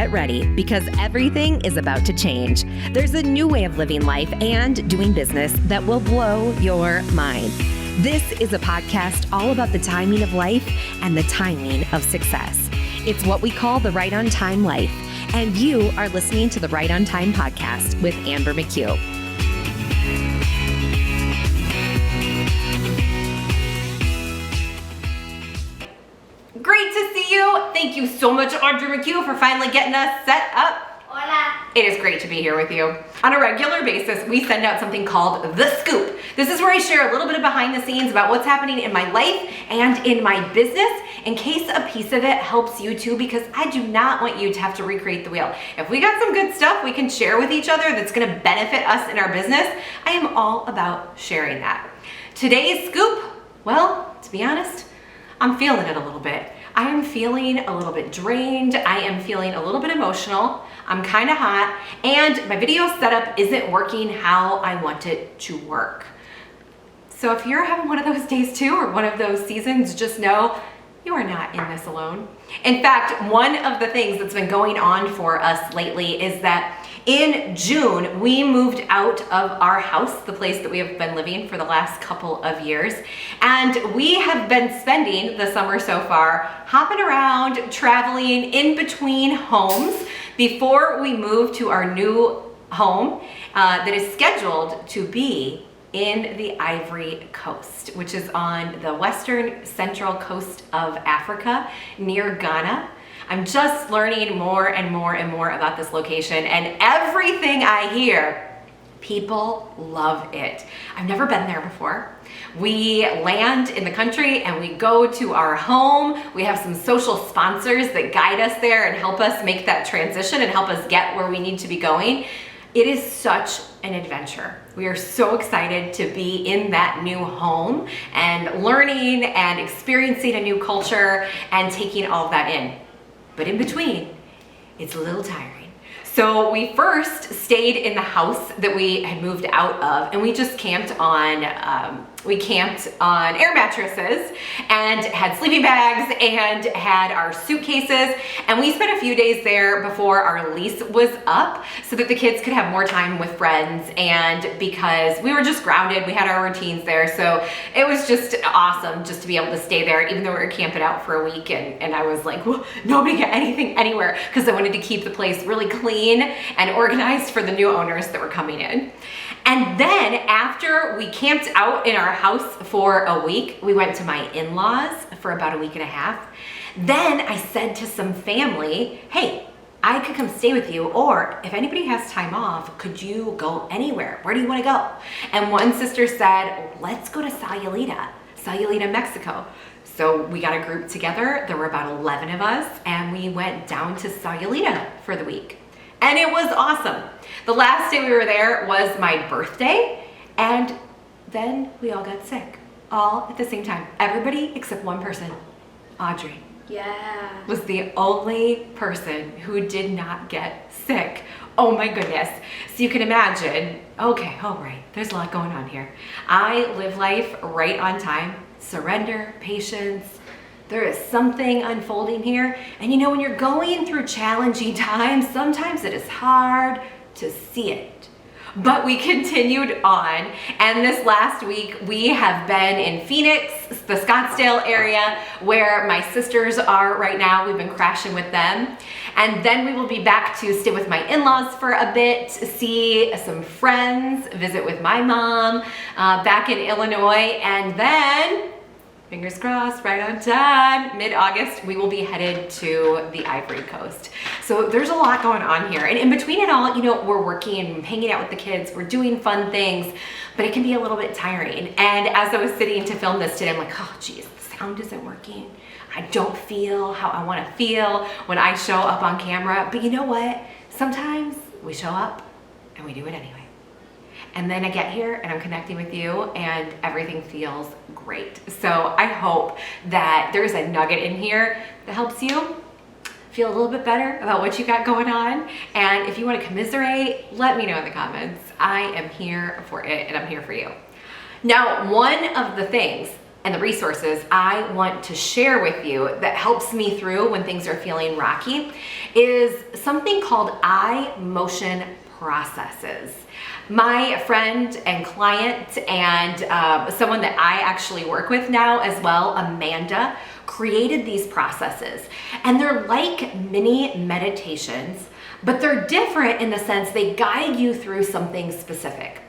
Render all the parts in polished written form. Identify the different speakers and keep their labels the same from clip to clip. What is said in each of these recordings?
Speaker 1: get ready because everything is about to change. There's a new way of living life and doing business that will blow your mind. This is a podcast all about the timing of life and the timing of success. It's what we call the Right on Time life. And you are listening to the Right on Time podcast with McCue.
Speaker 2: Great to see you. Thank you so much, McCue, for finally getting us set up.
Speaker 3: Hola.
Speaker 2: It is great to be here with you. On a regular basis, we send out something called The Scoop. This is where I share a little bit of behind the scenes about what's happening in my life and in my business, in case a piece of it helps you too, because I do not want you to have to recreate the wheel. If we got some good stuff we can share with each other that's gonna benefit us in our business, I am all about sharing that. Today's scoop, well, to be honest, I'm feeling it a little bit. I am feeling a little bit drained. I am feeling a little bit emotional. I'm kind of hot, and my video setup isn't working how I want it to work. So if you're having one of those days too, or one of those seasons, just know you are not in this alone. In fact, one of the things that's been going on for us lately is that in June, we moved out of our house, the place that we have been living for the last couple of years. And we have been spending the summer so far hopping around, traveling in between homes before we move to our new home that is scheduled to be in the Ivory Coast, which is on the western central coast of Africa near Ghana. I'm just learning more and more and more about this location, and everything I hear, people love it. I've never been there before. We land in the country and we go to our home. We have some social sponsors that guide us there and help us make that transition and help us get where we need to be going. It is such an adventure. We are so excited to be in that new home and learning and experiencing a new culture and taking all of that in. But in between, it's a little tiring. So we first stayed in the house that we had moved out of, and we just camped on air mattresses and had sleeping bags and had our suitcases. And we spent a few days there before our lease was up so that the kids could have more time with friends, and because we were just grounded, we had our routines there. So it was just awesome just to be able to stay there, even though we were camping out for a week. And I was like, well, nobody get anything anywhere, because I wanted to keep the place really clean and organized for the new owners that were coming in. And then after we camped out in our house for a week, we went to my in-laws for about a week and a half. Then I said to some family, hey, I could come stay with you, or if anybody has time off, could you go anywhere? Where do you want to go? And one sister said, let's go to Sayulita, Mexico. So we got a group together. There were about 11 of us, and we went down to Sayulita for the week. And it was awesome. The last day we were there was my birthday, and then we all got sick, all at the same time. Everybody except one person, Audrey.
Speaker 3: Yeah.
Speaker 2: Was the only person who did not get sick. Oh my goodness. So you can imagine, okay, all right, there's a lot going on here. I live life right on time, surrender, patience. There is something unfolding here. And you know, when you're going through challenging times, sometimes it is hard to see it. But we continued on, and this last week we have been in Phoenix, the Scottsdale area, where my sisters are right now. We've been crashing with them. And then we will be back to stay with my in-laws for a bit, see some friends, visit with my mom back in Illinois, and then, fingers crossed, right on time, mid-August, we will be headed to the Ivory Coast. So there's a lot going on here. And in between it all, you know, we're working, hanging out with the kids, we're doing fun things, but it can be a little bit tiring. And as I was sitting to film this today, I'm like, oh geez, the sound isn't working. I don't feel how I want to feel when I show up on camera. But you know what? Sometimes we show up and we do it anyway. And then I get here and I'm connecting with you and everything feels great. So I hope that there's a nugget in here that helps you feel a little bit better about what you got going on. And if you want to commiserate, let me know in the comments. I am here for it and I'm here for you. Now, one of the things and the resources I want to share with you that helps me through when things are feeling rocky is something called eye motion processes. My friend and client and someone that I actually work with now as well, Amanda, created these processes. And they're like mini meditations, but they're different in the sense they guide you through something specific.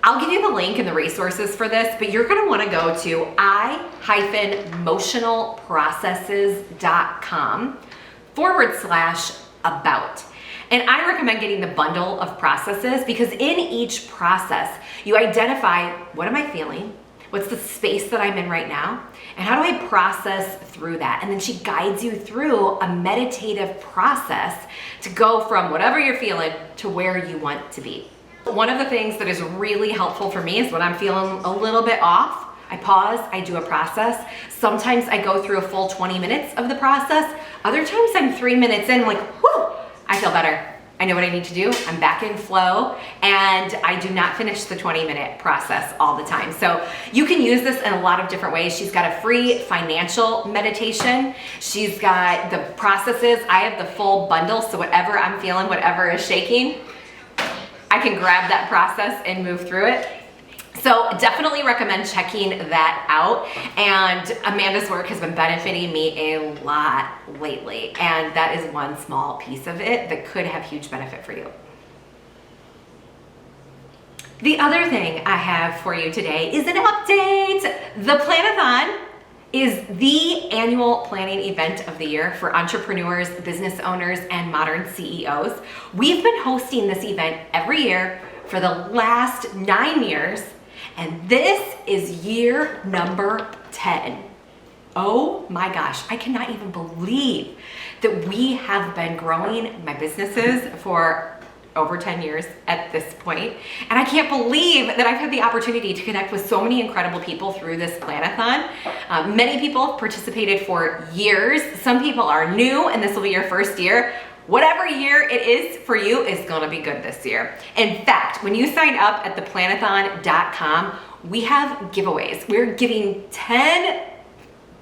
Speaker 2: I'll give you the link and the resources for this, but you're gonna wanna go to i-motionalprocesses.com/about. And I recommend getting the bundle of processes because in each process, you identify what am I feeling, what's the space that I'm in right now, and how do I process through that? And then she guides you through a meditative process to go from whatever you're feeling to where you want to be. One of the things that is really helpful for me is when I'm feeling a little bit off, I pause, I do a process. Sometimes I go through a full 20 minutes of the process. Other times I'm 3 minutes in, like, whoo, I feel better. I know what I need to do. I'm back in flow, and I do not finish the 20-minute process all the time. So you can use this in a lot of different ways. She's got a free financial meditation. She's got the processes. I have the full bundle, so whatever I'm feeling, whatever is shaking, I can grab that process and move through it. So definitely recommend checking that out. And Amanda's work has been benefiting me a lot lately. And that is one small piece of it that could have huge benefit for you. The other thing I have for you today is an update. The Planathon is the annual planning event of the year for entrepreneurs, business owners, and modern CEOs. We've been hosting this event every year for the last 9 years, and this is year number 10. Oh my gosh, I cannot even believe that we have been growing my businesses for over 10 years at this point. And I can't believe that I've had the opportunity to connect with so many incredible people through this Planathon. Many people participated for years. Some people are new, and this will be your first year. Whatever year it is for you is gonna be good this year. In fact, when you sign up at theplanathon.com, we have giveaways. We're giving 10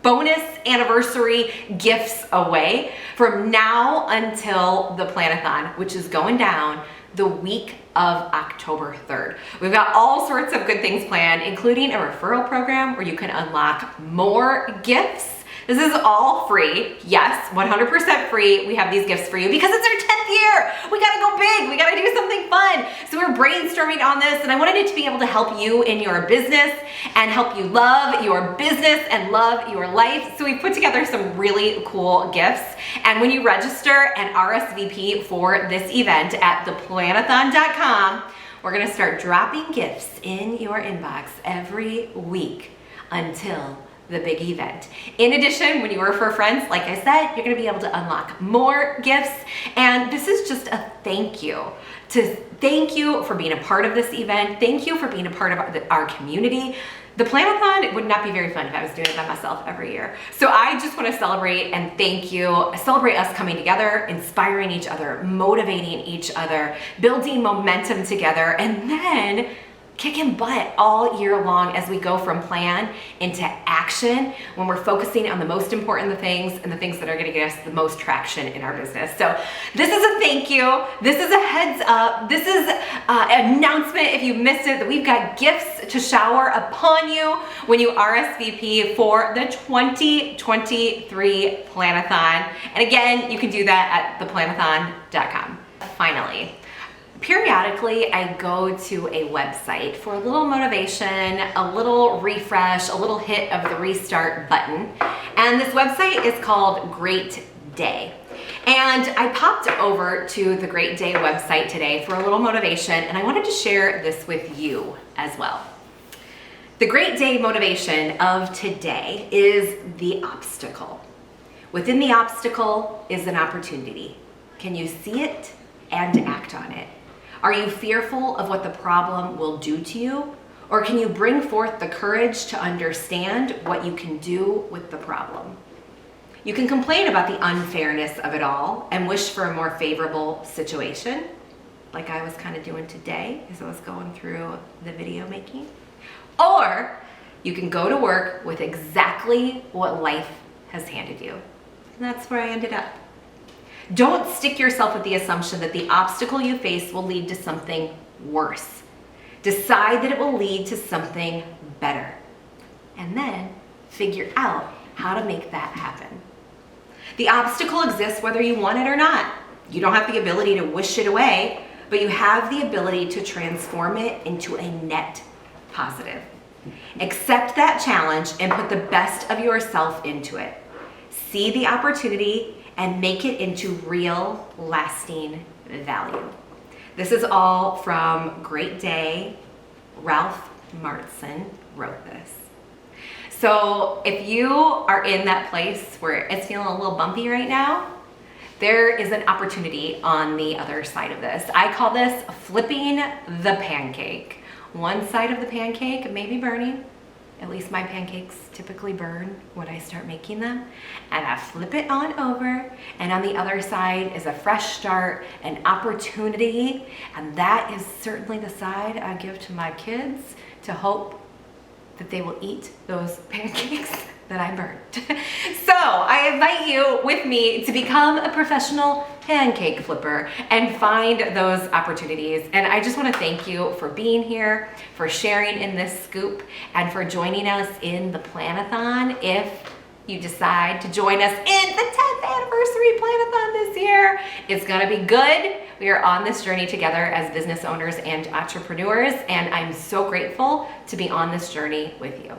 Speaker 2: bonus anniversary gifts away from now until the Planathon, which is going down the week of October 3rd. We've got all sorts of good things planned, including a referral program where you can unlock more gifts. This is all free. Yes, 100% free. We have these gifts for you because it's our 10th year. We gotta go big. We gotta do something fun. So we're brainstorming on this, and I wanted it to be able to help you in your business and help you love your business and love your life. So we put together some really cool gifts. And when you register and RSVP for this event at theplanathon.com, we're gonna start dropping gifts in your inbox every week until the big event. In addition, when you refer friends, like I said, you're gonna be able to unlock more gifts. And this is just a thank you for being a part of this event. Thank you for being a part of our community. The Planathon would not be very fun if I was doing it by myself every year. So I just wanna celebrate and thank you. Celebrate us coming together, inspiring each other, motivating each other, building momentum together, and then kicking butt all year long as we go from plan into action when we're focusing on the most important things and the things that are gonna get us the most traction in our business. So this is a thank you. This is a heads up. This is an announcement if you missed it that we've got gifts to shower upon you when you RSVP for the 2023 Planathon. And again, you can do that at theplanathon.com. Finally, periodically, I go to a website for a little motivation, a little refresh, a little hit of the restart button. And this website is called Great Day. And I popped over to the Great Day website today for a little motivation, and I wanted to share this with you as well. The Great Day motivation of today is the obstacle. Within the obstacle is an opportunity. Can you see it and act on it? Are you fearful of what the problem will do to you? Or can you bring forth the courage to understand what you can do with the problem? You can complain about the unfairness of it all and wish for a more favorable situation, like I was kind of doing today as I was going through the video making. Or you can go to work with exactly what life has handed you. And that's where I ended up. Don't stick yourself with the assumption that the obstacle you face will lead to something worse. Decide that it will lead to something better. And then figure out how to make that happen. The obstacle exists whether you want it or not. You don't have the ability to wish it away, but you have the ability to transform it into a net positive. Accept that challenge and put the best of yourself into it. See the opportunity and make it into real, lasting value. This is all from Great Day. Ralph Martson wrote this. So if you are in that place where it's feeling a little bumpy right now, there is an opportunity on the other side of this. I call this flipping the pancake. One side of the pancake may be burning. At least my pancakes typically burn when I start making them. And I flip it on over, and on the other side is a fresh start, an opportunity, and that is certainly the side I give to my kids to hope that they will eat those pancakes that I burned. So I invite you with me to become a professional pancake flipper and find those opportunities. And I just want to thank you for being here, for sharing in this scoop, and for joining us in the Planathon. If you decide to join us in the 10th anniversary Planathon this year, it's gonna be good. We are on this journey together as business owners and entrepreneurs, and I'm so grateful to be on this journey with you.